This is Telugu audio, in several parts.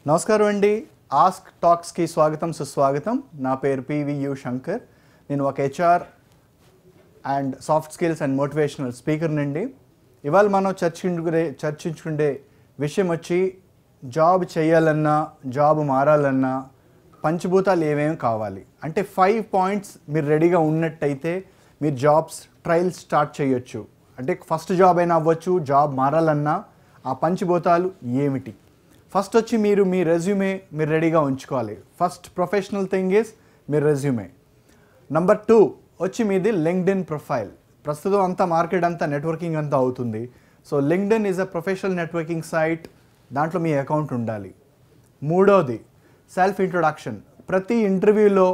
నమస్కారం అండి. ఆస్క్ టాక్స్కి స్వాగతం సుస్వాగతం. నా పేరు పివియు శంకర్. నేను ఒక HR and soft skills and motivational speaker నుండి. ఇవాళ మనం చర్చించుకునే విషయం వచ్చి జాబ్ చేయాలన్నా జాబ్ మారాలన్నా పంచభూతాలు ఏమేమి కావాలి అంటే 5 పాయింట్స్ మీరు రెడీగా ఉన్నట్టయితే మీరు జాబ్స్ ట్రయల్స్ స్టార్ట్ చేయొచ్చు. అంటే ఫస్ట్ జాబ్ అయినా అవ్వచ్చు, జాబ్ మారాలన్నా ఆ పంచభూతాలు ఏమిటి? ఫస్ట్ వచ్చి మీరు మీ రెజ్యూమే మీరు రెడీగా ఉంచుకోవాలి. First professional thing is me resume. Number 2 వచ్చి మీది లింక్డ్ఇన్ ప్రొఫైల్. ప్రస్తుతం అంతా మార్కెట్ అంతా నెట్వర్కింగ్ అంతా అవుతుంది. So LinkedIn is a professional networking site. దాంట్లో మీ అకౌంట్ ఉండాలి. మూడోది సెల్ఫ్ ఇంట్రొడక్షన్. ప్రతి ఇంటర్వ్యూలో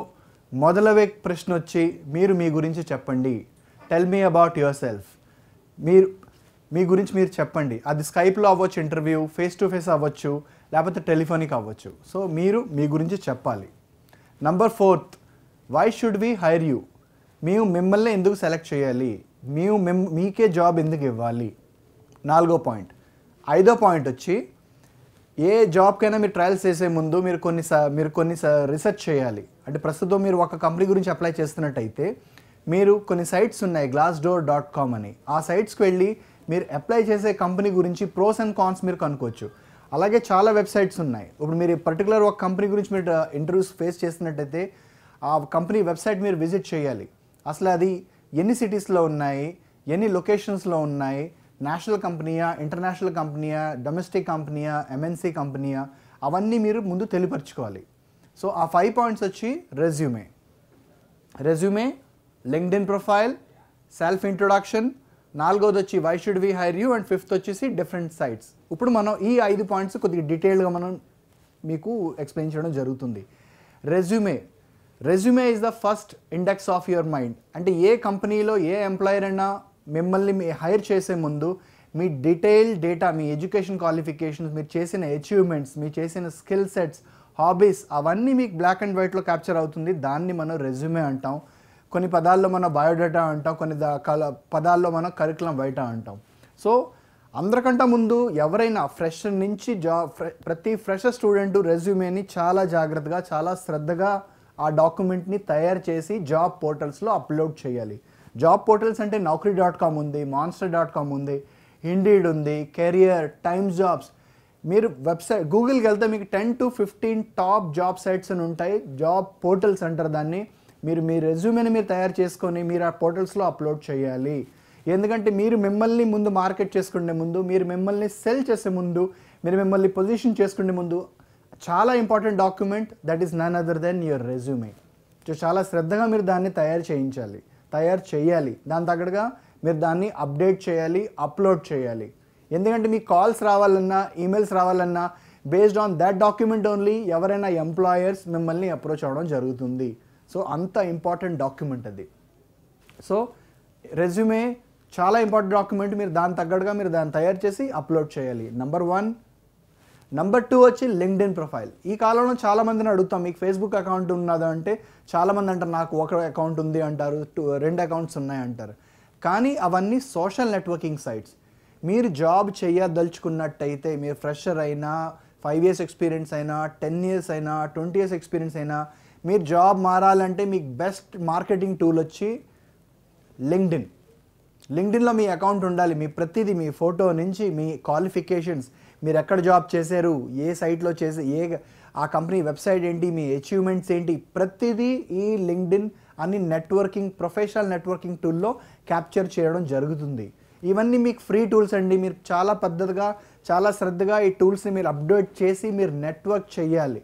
మొదలవే ప్రశ్న వచ్చి మీరు మీ గురించి చెప్పండి. Tell me about yourself. మీ గురించి మీరు చెప్పండి. అది స్కైప్లో అవ్వచ్చు, ఇంటర్వ్యూ ఫేస్ టు ఫేస్ అవ్వచ్చు, లేకపోతే టెలిఫోనిక్ అవ్వచ్చు. సో మీరు మీ గురించి చెప్పాలి. Number 4, why should we hire you? మేము మిమ్మల్ని ఎందుకు సెలెక్ట్ చేయాలి? మీకే జాబ్ ఎందుకు ఇవ్వాలి? 4వ పాయింట్. 5వ పాయింట్ వచ్చి ఏ జాబ్కైనా మీరు ట్రయల్స్ చేసే ముందు మీరు కొన్ని రీసెర్చ్ చేయాలి. అంటే ప్రస్తుతం మీరు ఒక కంపెనీ గురించి అప్లై చేస్తున్నట్టయితే మీరు కొన్ని సైట్స్ ఉన్నాయి, glassdoor.com అని. ఆ సైట్స్కి వెళ్ళి మీరు అప్లై చేసే కంపెనీ గురించి ప్రోస్ అండ్ కాన్స్ మీరు కనుక్కోవచ్చు. అలాగే చాలా వెబ్సైట్స్ ఉన్నాయి. ఇప్పుడు మీరు పర్టికులర్ ఒక కంపెనీ గురించి మీరు ఇంటర్వ్యూస్ ఫేస్ చేస్తున్నట్టయితే ఆ కంపెనీ వెబ్సైట్ మీరు విజిట్ చేయాలి. అసలు అది ఎన్ని సిటీస్లో ఉన్నాయి, ఎన్ని లొకేషన్స్లో ఉన్నాయి, నేషనల్ కంపెనీయా, ఇంటర్నేషనల్ కంపెనీయా, డొమెస్టిక్ కంపెనీయా, ఎంఎన్సీ కంపెనీయా, అవన్నీ మీరు ముందు తెలియపరచుకోవాలి. సో ఆ 5 పాయింట్స్ వచ్చి resume, LinkedIn profile, self introduction, 4వది వచ్చి why should we hire you, and 5th వచ్చేసి డిఫరెంట్ సైట్స్. ఇప్పుడు మనం ఈ 5 పాయింట్స్ కొద్దిగా డీటెయిల్గా మనం మీకు ఎక్స్ప్లెయిన్ చేయడం జరుగుతుంది. Resume is the first index of your mind. అంటే ఏ కంపెనీలో ఏ ఎంప్లాయర్ అయినా మిమ్మల్ని హైర్ చేసే ముందు మీ డీటెయిల్ డేటా, మీ ఎడ్యుకేషన్ క్వాలిఫికేషన్స్, మీరు చేసిన అచీవ్మెంట్స్, మీరు చేసిన స్కిల్ సెట్స్, హాబీస్, అవన్నీ మీకు బ్లాక్ అండ్ వైట్లో క్యాప్చర్ అవుతుంది. దాన్ని మనం రెజ్యూమే అంటాం. కొన్ని పదాల్లో మనం బయోడేటా అంటాం, కొన్ని పదాల్లో మనం కరికులం బయట అంటాం. సో అందరికంటే ముందు ఎవరైనా ఫ్రెషర్ నుంచి ప్రతి ఫ్రెషర్ స్టూడెంట్ రెజ్యూమేని చాలా జాగ్రత్తగా, చాలా శ్రద్ధగా ఆ డాక్యుమెంట్ని తయారు చేసి జాబ్ పోర్టల్స్లో అప్లోడ్ చేయాలి. జాబ్ పోర్టల్స్ అంటే naukri.com ఉంది, monster.com ఉంది, ఇండీడ్ ఉంది, కెరియర్, టైమ్స్ జాబ్స్. మీరు వెబ్సైట్ గూగుల్కి వెళ్తే మీకు 10 to 15 టాప్ జాబ్ సైట్స్ అని ఉంటాయి. జాబ్ పోర్టల్స్ అంటారు దాన్ని. మీరు మీ రెజ్యూమేని మీరు తయారు చేసుకొని మీరు ఆ పోర్టల్స్లో అప్లోడ్ చేయాలి. ఎందుకంటే మీరు మిమ్మల్ని ముందు మార్కెట్ చేసుకునే ముందు, మీరు మిమ్మల్ని సెల్ చేసే ముందు, మీరు మిమ్మల్ని పొజిషన్ చేసుకునే ముందు చాలా important document that is none other than your resume. So చాలా శ్రద్ధగా మీరు దాన్ని తయారు చేయాలి. దాని తగ్గట్టుగా మీరు దాన్ని అప్డేట్ చేయాలి, అప్లోడ్ చేయాలి. ఎందుకంటే మీ కాల్స్ రావాలన్నా, ఈమెయిల్స్ రావాలన్నా based on that document only ఎవరైనా ఎంప్లాయర్స్ మిమ్మల్ని అప్రోచ్ అవ్వడం జరుగుతుంది. సో అంత ఇంపార్టెంట్ డాక్యుమెంట్ అది. సో రెజ్యూమే చాలా ఇంపార్టెంట్ డాక్యుమెంట్. మీరు దాని తగ్గట్టుగా మీరు దాన్ని తయారు చేసి అప్లోడ్ చేయాలి. నంబర్ 1. నంబర్ 2 వచ్చి లింక్డ్ఇన్ ప్రొఫైల్. ఈ కాలంలో చాలామందిని అడుగుతాం, మీకు ఫేస్బుక్ అకౌంట్ ఉన్నదా అంటే చాలామంది అంటారు నాకు ఒక అకౌంట్ ఉంది అంటారు, 2 అకౌంట్స్ ఉన్నాయి అంటారు. కానీ అవన్నీ సోషల్ నెట్వర్కింగ్ సైట్స్. మీరు జాబ్ చేయదలుచుకున్నట్టయితే మీరు ఫ్రెషర్ అయినా, 5 years ఎక్స్పీరియన్స్ అయినా, 10 years అయినా, 20 years ఎక్స్పీరియన్స్ అయినా, మీరు జాబ్ మారాలంటే మీకు బెస్ట్ మార్కెటింగ్ టూల్ వచ్చి లింక్డ్ఇన్లో మీ అకౌంట్ ఉండాలి. మీ ప్రతిదీ, మీ ఫోటో నుంచి మీ క్వాలిఫికేషన్స్, మీరు ఎక్కడ జాబ్ చేశారు, ఏ సైట్లో ఆ కంపెనీ వెబ్సైట్ ఏంటి, మీ అచీవ్మెంట్స్ ఏంటి, ప్రతిదీ ఈ లింక్డ్ఇన్ అన్ని ప్రొఫెషనల్ నెట్వర్కింగ్ టూల్లో క్యాప్చర్ చేయడం జరుగుతుంది. ఇవన్నీ మీకు ఫ్రీ టూల్స్ అండి. మీరు చాలా పద్ధతిగా, చాలా శ్రద్ధగా ఈ టూల్స్ని మీరు అప్డేట్ చేసి మీరు నెట్వర్క్ చేయాలి.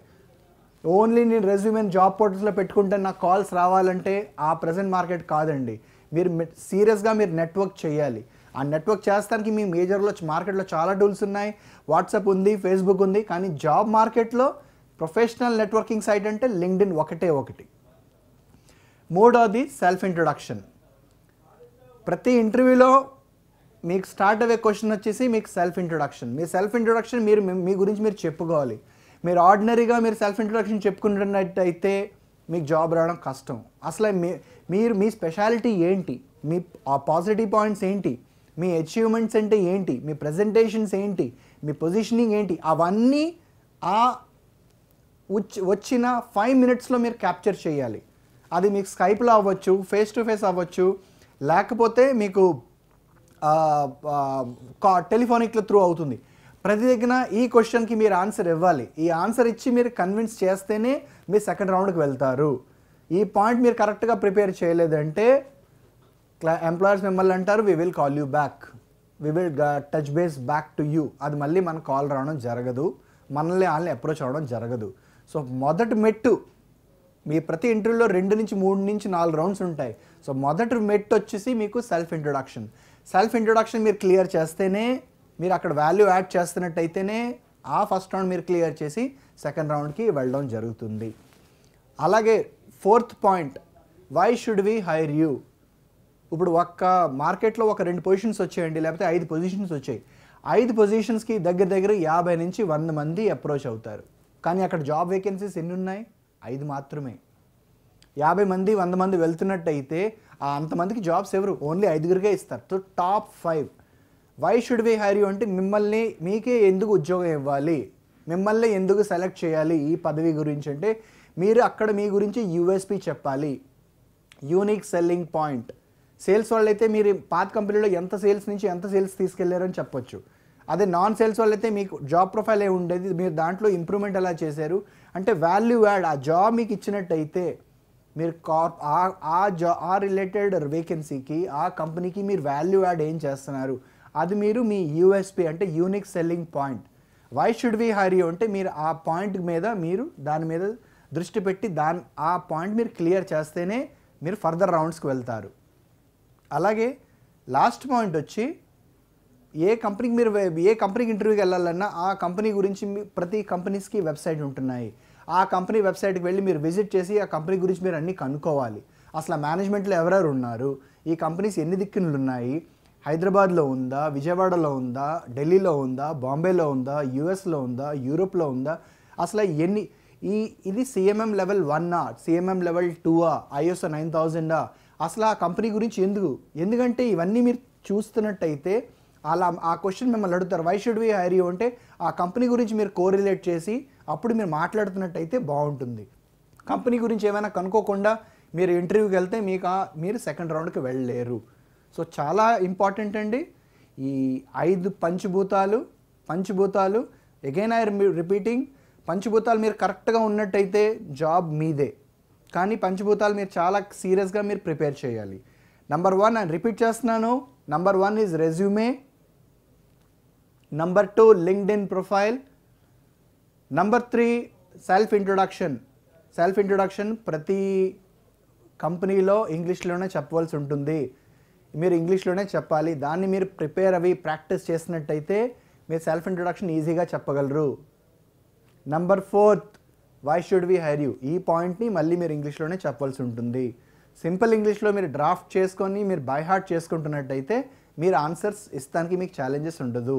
ఓన్లీ నేను రెజ్యూమేని జాబ్ పోర్టల్స్లో పెట్టుకుంటే నాకు కాల్స్ రావాలంటే ఆ ప్రజెంట్ మార్కెట్ కాదండి. మీరు సీరియస్గా మీరు నెట్వర్క్ చేయాలి. ఆ నెట్వర్క్ చేస్తానికి మీ మార్కెట్లో చాలా టూల్స్ ఉన్నాయి. వాట్సాప్ ఉంది, ఫేస్బుక్ ఉంది. కానీ జాబ్ మార్కెట్లో ప్రొఫెషనల్ నెట్వర్కింగ్ సైట్ అంటే లింక్డ్ఇన్ ఒకటి. 3వది సెల్ఫ్ ఇంట్రొడక్షన్. ప్రతి ఇంటర్వ్యూలో మీకు స్టార్ట్ అయ్యే క్వశ్చన్ వచ్చేసి మీకు సెల్ఫ్ ఇంట్రొడక్షన్. మీరు మీ గురించి మీరు చెప్పుకోవాలి. మీరు ఆర్డినరీగా మీరు సెల్ఫ్ ఇంట్రొడక్షన్ చెప్పుకుంటున్నట్టయితే మీకు జాబ్ రావడం కష్టం. అసలు మీ స్పెషాలిటీ ఏంటి, మీ ఆ పాజిటివ్ పాయింట్స్ ఏంటి, మీ అచీవ్మెంట్స్ అంటే ఏంటి, మీ ప్రజెంటేషన్స్ ఏంటి, మీ పొజిషనింగ్ ఏంటి, అవన్నీ ఆ వచ్చిన 5 minutesలో మీరు క్యాప్చర్ చేయాలి. అది మీకు స్కైప్లో అవ్వచ్చు, ఫేస్ టు ఫేస్ అవ్వచ్చు, లేకపోతే మీకు టెలిఫోనిక్లో త్రూ అవుతుంది. ప్రతి దగ్గర ఈ క్వశ్చన్కి మీరు ఆన్సర్ ఇవ్వాలి. ఈ ఆన్సర్ ఇచ్చి మీరు కన్విన్స్ చేస్తేనే మీరు సెకండ్ రౌండ్కి వెళ్తారు. ఈ పాయింట్ మీరు కరెక్ట్గా ప్రిపేర్ చేయలేదంటే ఎంప్లాయర్స్ మిమ్మల్ని అంటారు, we will call you back, we will touch base back to you. అది మళ్ళీ మనకు కాల్ రావడం జరగదు, మనల్ని వాళ్ళని అప్రోచ్ అవ్వడం జరగదు. సో మొదటి మెట్టు మీ ప్రతి ఇంటర్వ్యూలో 2 నుంచి 3 నుంచి 4 రౌండ్స్ ఉంటాయి. సో మొదటి మెట్టు వచ్చేసి మీకు సెల్ఫ్ ఇంట్రొడక్షన్ మీరు క్లియర్ చేస్తేనే, మీరు అక్కడ వాల్యూ యాడ్ చేస్తున్నట్టయితేనే ఆ ఫస్ట్ రౌండ్ మీరు క్లియర్ చేసి సెకండ్ రౌండ్కి వెళ్ళడం జరుగుతుంది. అలాగే 4th point, why should we hire you. ఇప్పుడు మార్కెట్లో ఒక 2 పొజిషన్స్ వచ్చాయండి, లేకపోతే 5 పొజిషన్స్ వచ్చాయి. 5 పొజిషన్స్కి దగ్గర 50 నుంచి 100 మంది అప్రోచ్ అవుతారు. కానీ అక్కడ జాబ్ వేకెన్సీస్ ఎన్ని ఉన్నాయి? 5 మాత్రమే. 50 మంది 100 మంది వెళ్తున్నట్టయితే అంతమందికి జాబ్స్ ఎవరు? ఓన్లీ 5గురికే ఇస్తారు. So top 5. Why should we hire you అంటే మీకే ఎందుకు ఉద్యోగం ఇవ్వాలి, మిమ్మల్ని ఎందుకు సెలెక్ట్ చేయాలి ఈ పదవి గురించి అంటే, మీరు అక్కడ మీ గురించి యూఎస్పీ చెప్పాలి, యూనిక్ సెల్లింగ్ పాయింట్. సేల్స్ వాళ్ళు అయితే మీరు పాత కంపెనీలో ఎంత సేల్స్ నుంచి ఎంత సేల్స్ తీసుకెళ్లారని చెప్పొచ్చు. అదే నాన్ సేల్స్ వాళ్ళు అయితే మీకు జాబ్ ప్రొఫైల్ ఏ ఉండేది, మీరు దాంట్లో ఇంప్రూవ్మెంట్ ఎలా చేశారు అంటే వాల్యూ యాడ్. ఆ జాబ్ మీకు ఇచ్చినట్టయితే మీరు ఆ రిలేటెడ్ వేకెన్సీకి ఆ కంపెనీకి మీరు వాల్యూ యాడ్ ఏం చేస్తున్నారు, అది మీరు మీ యూఎస్పీ అంటే unique selling point. Why should we hire you అంటే మీరు ఆ పాయింట్ మీద మీరు దాని మీద దృష్టి పెట్టి ఆ పాయింట్ మీరు క్లియర్ చేస్తేనే మీరు ఫర్దర్ రౌండ్స్కి వెళ్తారు. అలాగే లాస్ట్ పాయింట్ వచ్చి ఏ కంపెనీకి ఇంటర్వ్యూకి వెళ్ళాలన్నా ఆ కంపెనీ గురించి ప్రతి కంపెనీస్కి వెబ్సైట్ ఉంటున్నాయి. ఆ కంపెనీ వెబ్సైట్కి వెళ్ళి మీరు విజిట్ చేసి ఆ కంపెనీ గురించి మీరు అన్నీ కనుక్కోవాలి. అసలు మేనేజ్మెంట్లో ఎవరెవరు ఉన్నారు, ఈ కంపెనీస్ ఎన్ని దిక్కులు ఉన్నాయి, హైదరాబాద్లో ఉందా, విజయవాడలో ఉందా, ఢిల్లీలో ఉందా, బాంబేలో ఉందా, యూఎస్లో ఉందా, యూరోప్లో ఉందా, అసలు ఇది సిఎంఎం లెవెల్ 1ఆ, సిఎంఎం లెవెల్ 2ఆ, ISO 9000ఆ, అసలు ఆ కంపెనీ గురించి ఎందుకంటే ఇవన్నీ మీరు చూస్తున్నట్టయితే ఆ క్వశ్చన్ మిమ్మల్ని అడుగుతారు, why should we hire you అంటే ఆ కంపెనీ గురించి మీరు కోరిలేట్ చేసి అప్పుడు మీరు మాట్లాడుతున్నట్టయితే బాగుంటుంది. కంపెనీ గురించి ఏమైనా కనుక్కోకుండా మీరు ఇంటర్వ్యూకి వెళ్తే మీరు సెకండ్ రౌండ్కి వెళ్ళలేరు. సో చాలా ఇంపార్టెంట్ అండి ఈ 5 పంచభూతాలు. అగైన్ ఐ రిపీటింగ్, పంచభూతాలు మీరు కరెక్ట్గా ఉన్నట్టయితే జాబ్ మీదే. కానీ పంచభూతాలు మీరు చాలా సీరియస్గా మీరు ప్రిపేర్ చేయాలి. నంబర్ 1 నేను రిపీట్ చేస్తున్నాను, number 1 is resume, number 2 LinkedIn profile, number 3 self introduction ప్రతి కంపెనీలో ఇంగ్లీష్లోనే చెప్పవలసి ఉంటుంది. మీరు ఇంగ్లీష్లోనే చెప్పాలి. దాన్ని మీరు ప్రాక్టీస్ చేసినట్టయితే మీరు సెల్ఫ్ ఇంట్రొడక్షన్ ఈజీగా చెప్పగలరు. Number 4 why should we hire you, ఈ పాయింట్ని మళ్ళీ మీరు ఇంగ్లీష్లోనే చెప్పవలసి ఉంటుంది. సింపుల్ ఇంగ్లీష్లో మీరు డ్రాఫ్ట్ చేసుకొని మీరు బై హార్ట్ చేసుకుంటున్నట్టయితే మీరు ఆన్సర్స్ ఇస్తానికి మీకు ఛాలెంజెస్ ఉండదు.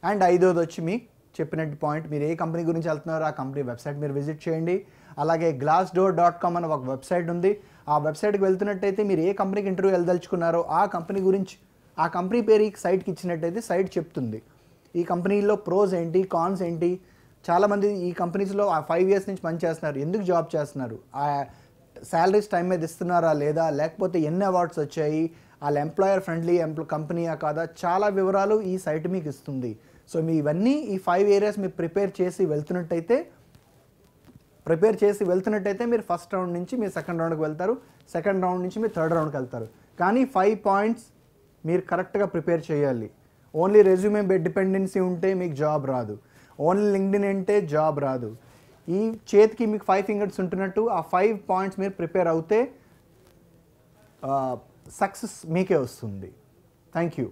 అండ్ 5వది వచ్చి మీకు చెప్పినట్టు పాయింట్, మీరు ఏ కంపెనీ గురించి వెళ్తున్నారో ఆ కంపెనీ వెబ్సైట్ మీరు విజిట్ చేయండి. అలాగే glassdoor.com అనే ఒక వెబ్సైట్ ఉంది. ఆ వెబ్సైట్కి వెళ్తున్నట్టయితే మీరు ఏ కంపెనీకి ఇంటర్వ్యూ వెళ్ళదలుచుకున్నారో ఆ కంపెనీ గురించి, ఆ కంపెనీ పేరు ఈ సైట్కి ఇచ్చినట్టయితే సైట్ చెప్తుంది ఈ కంపెనీలో ప్రోస్ ఏంటి, కాన్స్ ఏంటి. చాలామంది ఈ కంపెనీస్లో 5 years నుంచి పని చేస్తున్నారు, ఎందుకు జాబ్ చేస్తున్నారు, ఆ శాలరీస్ టైం మీద ఇస్తున్నారా లేదా, లేకపోతే ఎన్ని అవార్డ్స్ వచ్చాయి, వాళ్ళ ఎంప్లాయర్ ఫ్రెండ్లీ కంపెనీయా కాదా, చాలా వివరాలు ఈ సైట్ మీకు ఇస్తుంది. సో మీ ఇవన్నీ ఈ 5 areas మీరు ప్రిపేర్ చేసి వెళ్తున్నట్టయితే మీరు ఫస్ట్ రౌండ్ నుంచి మీరు సెకండ్ రౌండ్కి వెళ్తారు, సెకండ్ రౌండ్ నుంచి మీరు థర్డ్ రౌండ్కి వెళ్తారు. కానీ 5 points మీరు కరెక్ట్గా ప్రిపేర్ చేయాలి. ఓన్లీ రెజ్యూమే డిపెండెన్సీ ఉంటే మీకు జాబ్ రాదు, ఓన్లీ లింక్డ్ఇన్ అంటే జాబ్ రాదు. ఈ చేతికి మీకు 5 fingers ఉంటున్నట్టు ఆ 5 points మీరు ప్రిపేర్ అవుతే సక్సెస్ మీకే వస్తుంది. Thank you.